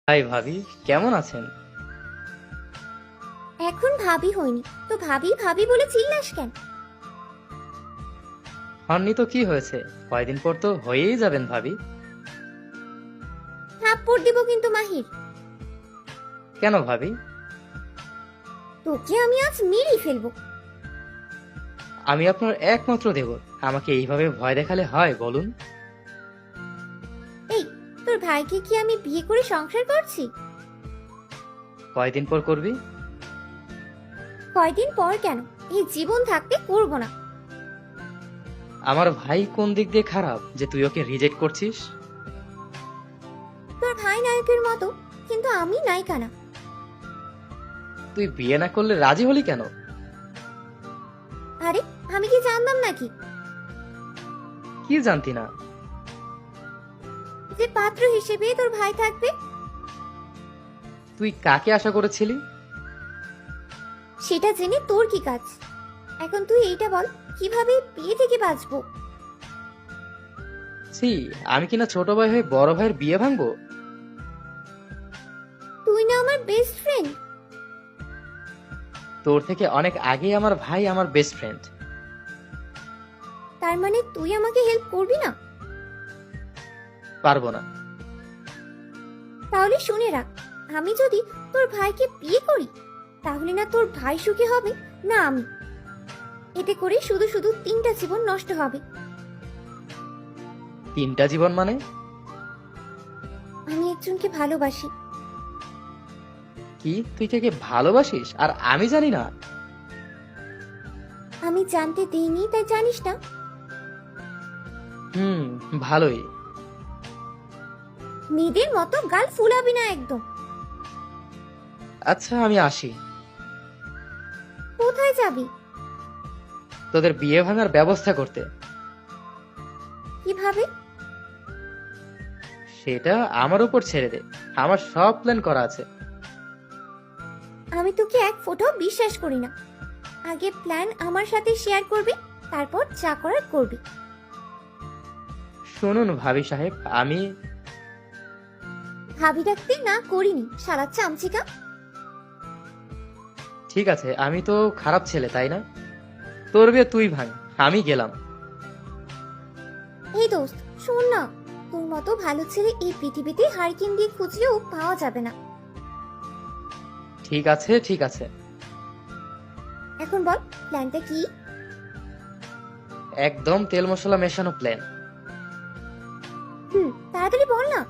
High ভাবি, কেমন আছেন? এখন ভাবি হয়নি তো ভাবি ভাবি বলে চিল্লাস কেন? হননি তো কি হয়েছে? কয়দিন পর তো হয়েই যাবেন ভাবি। থাপ্পড় দিব কিন্তু মাহির। কেন ভাবি? তোকে আমি আজ মেরেই ফেলবো। আমি আপনার একমাত্র দেবর, আমাকে এইভাবে ভয় দেখালে হয় বলুন? এই, তোর ভাইকে কি আমি বিয়ে করে সংসার করছি? কয়দিন পর করবি? কয়দিন পর কেন, এই জীবন থাকতে করব না। আমার ভাই কোন দিক দিয়ে খারাপ যে তুই ওকে রিজেক্ট করছিস? তোর ভাই নায়কের মতো, কিন্তু আমি নায়িকা না। তুই বিয়ে না করলে রাজি হলি কেন? আরে, আমি কি জানতাম নাকি কি জানতি না? যে পাত্র হিসেবে তোর ভাই থাকবে? তুই কাকে আশা করেছিলি? সেটা জেনে তোর কি কাজ? এখন তুই এইটা বল, কিভাবে বিয়ে থেকে বাঁচবো? সি, আমি কিনা ছোট ভাই হয়ে বড় ভাইয়ের বিয়ে ভাঙবো? তুই না আমার বেস্ট ফ্রেন্ড। তোর থেকে অনেক আগেই আমার ভাই আমার বেস্ট ফ্রেন্ড। তার মানে তুই আমাকে হেল্প করবি না? পারবো না। তাহলে শুনে রাখ, আমি যদি তোর ভাইকে বিয়ে করি, তাহলে না তোর ভাই সুখী হবে, না আমি। এতে করে শুধু শুধু 3টা জীবন নষ্ট হবে। তিনটা জীবন মানে? আমি একজনকে ভালোবাসি। কি, তুই তাকে ভালোবাসিস আর আমি জানি না? আমি জানতে দিইনি তাই জানিস না? হুম, ভালোই। মেয়েদের মতো গাল ফুলাবি না একদম। আচ্ছা, আমি আসি। কোথায় যাবি? তোদের বিয়ে ভাঙার ব্যবস্থা করতে। কিভাবে? সেটা আমার উপর ছেড়ে দে, আমার সব প্ল্যান করা আছে। আমি তোকে এক ফোঁটাও বিশ্বাস করি না। আগে প্ল্যান আমার সাথে শেয়ার করবি, তারপর যা করার করবি। শুনুন ভাবি সাহেব, আমি ভাবি ডাকতে না করিনি, শালা চামচিকা। ঠিক আছে, আমি তো খারাপ ছেলে তাই না? তোর বিয়ে তুই ভাঙ, আমি গেলাম। এই দোস্ত, শোন না, তোর মতো ভালো ছেলে এই পৃথিবীতে হারিকেন দিয়ে খুঁজলেও পাওয়া যাবে না। ঠিক আছে ঠিক আছে। এখন বল, প্ল্যানটা কি? একদম তেল মশলা মেশানো প্ল্যান। তাড়াতাড়ি বল না।